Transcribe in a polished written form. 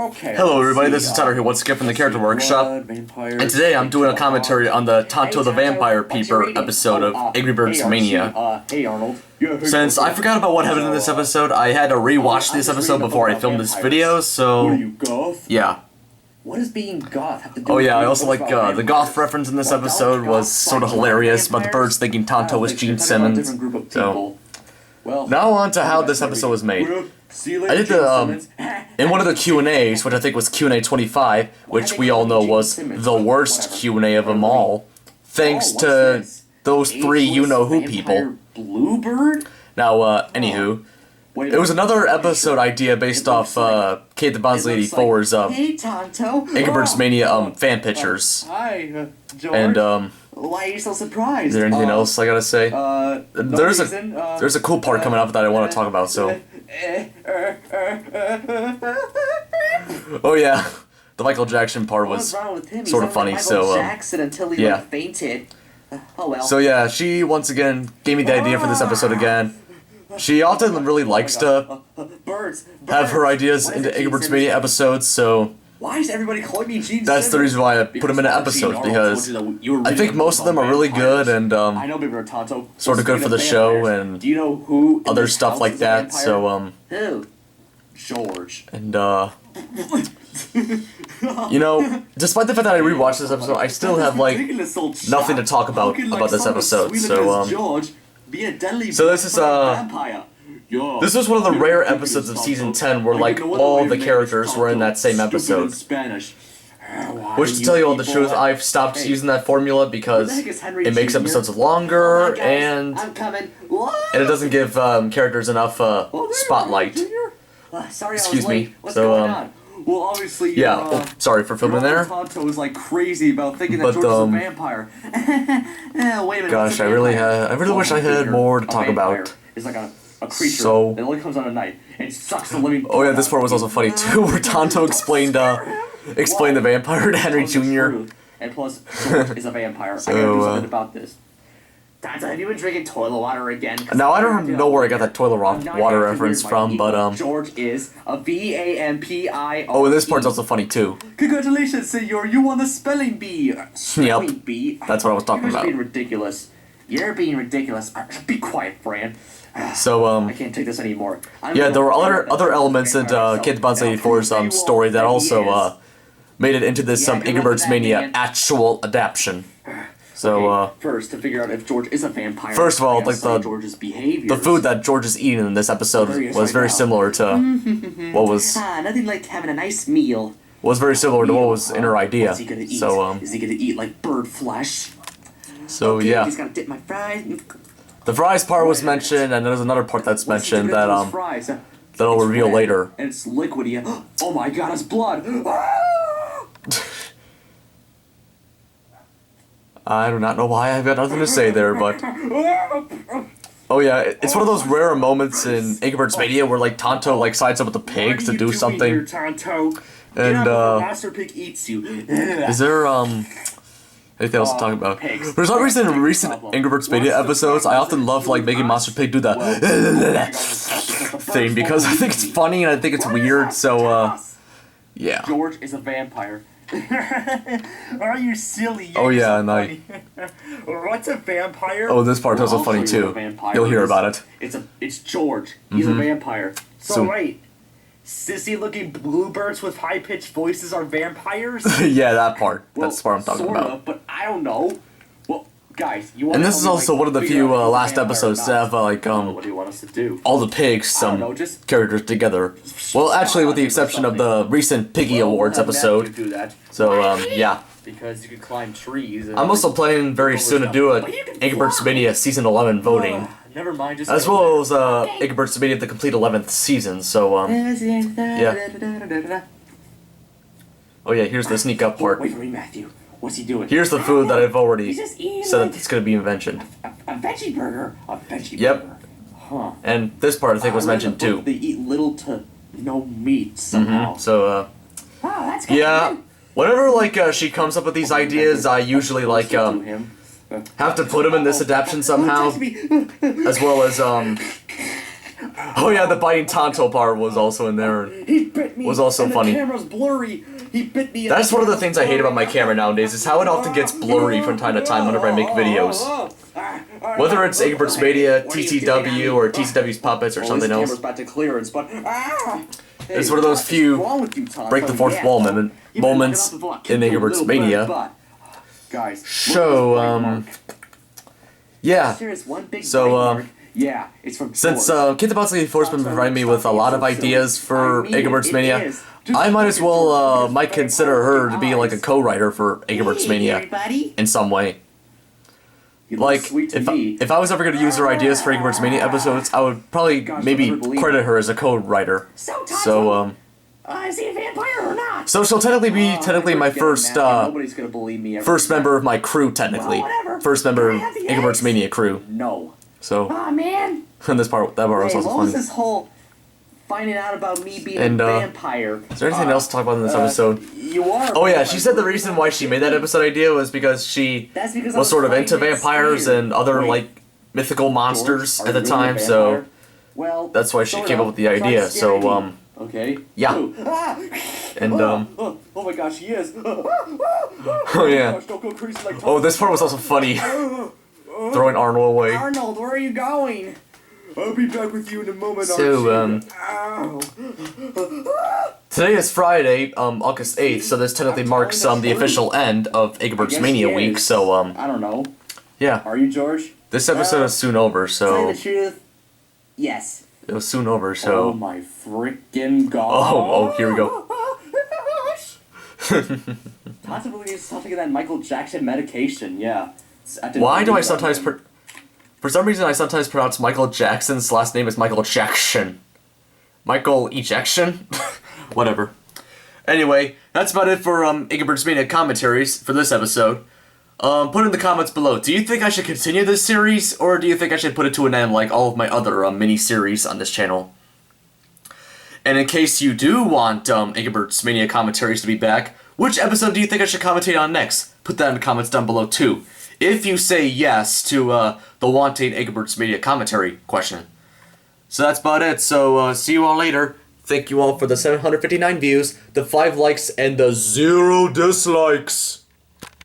Okay. Hello everybody, this is Tonto here once again from the Character Workshop, and today I'm doing a commentary on the Tonto the Vampire Peeper episode of Angry Birds Mania. Hey Arnold. Since I forgot about what happened in this episode, I had to rewatch this episode before I filmed this video, so yeah. What does being goth have to do Oh with yeah, I being also like the goth reference in this episode was sort of hilarious about the birds thinking Tonto was Gene Simmons. So now on to how this episode was made. I did the, in one of the Q&As, which I think was Q&A 25, which we all know was the worst Q&A of them all, thanks to those three you-know-who people. Bluebird? Now, anywho, it was another episode idea based off, Kate the Bonds Lady 4's, Hey, Tonto. Angry Birds Mania, fan pictures. Hi, George. And, why are you so surprised? is there anything else I gotta say? There's a cool part coming up that I want to talk about, so... Oh yeah, the Michael Jackson part was sort of funny, so yeah. Fainted. Oh well. So yeah, she once again gave me the idea for this episode again. She often really likes to have her ideas into Angry Birds Mania episodes, so why is everybody calling me Gene that's the reason why I put them in episodes, because I think most of them are really good and sort of good for the show and other stuff like that, so Who? George. and you know, despite the fact that I rewatched this episode, I still have like nothing to talk about this episode, so this was one of the rare episodes of season 10 where like all the characters were in that same episode. Which, to tell you all the truth, I've stopped using that formula because it makes episodes longer and it doesn't give characters enough spotlight. Excuse me. So well, obviously, yeah. Oh, sorry for filming there. Tonto was like crazy about thinking that George was a vampire. Wait a minute. Gosh, I really wish I had more to talk about. It's like a creature that only comes on at night and sucks the living. Oh yeah, this part was also funny too, where Tonto explained the vampire to Henry Jr. And plus, George is a vampire. I gotta do something about this. Tonto, have you been drinking toilet water again? Now I don't know where I got that toilet water reference from, but George is a VAMPIO. Oh, this part's also funny too. Congratulations, senor! You won the spelling bee. Yep. Bee. That's what I was talking about. You're being ridiculous. You're being ridiculous. Be quiet, Fran. So I can't take this anymore. Yeah, there were other elements in Kate the Bonds Lady 4's story that also made it into this Angry Birds Mania actual adaptation. So first, to figure out if George is a vampire. First of all, like George's behavior. The food that George is eating in this episode was very similar to what was. Nothing like having a nice meal. Was very similar to what was in her idea. What's he gonna eat? So is he gonna eat like bird flesh? So okay, yeah. He's gotta dip my fries. The fries part was mentioned, and there's another part that's mentioned that that I'll reveal later. And it's liquidy. Oh my God, it's blood. I do not know why I've got nothing to say there, but oh yeah, it's one of those rare moments in Angry Birds Mania where like Tonto like sides up with the pigs to do something. Here, Tonto? And Master Pig eats you. Is there anything else to talk about? For some reason, in recent Angry Birds Mania episodes, I often love like making Monster Pig do the thing because I think it's funny and I think it's weird. So yeah. George is a vampire. Are you silly? Oh yeah, and What's a vampire? Oh, this part was also funny too. You'll hear about it. It's George. He's a vampire. So wait, sissy-looking bluebirds with high-pitched voices are vampires? Yeah, that part. That's what I'm talking about. But I don't know. Well, guys, you want. And this is also one of the few last episodes to have what do you want us to do? all the pigs, characters together. Well, actually, with the exception of the recent Piggy Awards episode. So yeah. Because you can climb trees. I'm also planning very soon to do a Angry Birds Mania Season 11 voting. Never mind, just as well as Angry Birds Mania the complete 11th season, so yeah. Oh yeah, here's the sneak up part. Wait for me, Matthew. What's he doing? Here's the food that I've already said that it's going to be mentioned. A veggie burger? A veggie burger? Yep. Huh. And this part I think was mentioned too. They eat little to no meat somehow. So yeah. Whenever like she comes up with these ideas, I usually like have to put them in this adaptation somehow, as well as Oh yeah, the biting Tonto part was also in there. He bit me. Was also and funny. The camera's blurry. He bit me. That's one of the things I hate about my camera nowadays, is how it often gets blurry from time to time whenever I make videos. Whether it's Egbert's Mania, TCW, or TCW's Puppets, or something else. It's one of those few break the fourth wall moments in Egbert's Mania. So, yeah. So, since Kid the Bouncy Force been providing me with a lot of ideas for Egbert's Mania, I might as well might consider her to be like a co-writer for Egbert's Mania in some way. Like, if I was ever going to use her ideas for Egbert's Mania episodes, I would probably maybe credit her as a co-writer. So, is he a vampire or not? So she'll technically be my first first member of my crew, technically. First member of Egbert's Mania crew. No. So. Aw, man. And that part was also what funny. was this whole finding out about me being a vampire? Is there anything else to talk about in this episode? Oh yeah, she said the reason why she made that episode idea was because she was sort of into vampires and other like mythical monsters at the time, so that's why she came up with the idea. So okay. Yeah. And oh my gosh, he is. Oh yeah. Oh, this part was also funny. Throwing Arnold away. Arnold, where are you going? I'll be back with you in a moment. So today is Friday, August 8th, so this technically marks the official end of Egbert's Mania week. So I don't know. Yeah. Are you George? This episode is soon over. So. To tell you the truth, yes. It was soon over. So. Oh my freaking god. Oh, here we go. Possibly needs something of that Michael Jackson medication. Yeah. Why do I sometimes for some reason I sometimes pronounce Michael Jackson's last name as Michael Jackson. Michael Ejection? Whatever. Anyway, that's about it for Egbert's Mania commentaries for this episode. Put in the comments below, do you think I should continue this series, or do you think I should put it to an end like all of my other mini-series on this channel? And in case you do want Egbert's Mania commentaries to be back, which episode do you think I should commentate on next? Put that in the comments down below too. If you say yes to the wanting Egbert's Mania commentary question. So that's about it. So see you all later. Thank you all for the 759 views, the 5 likes, and the 0 dislikes.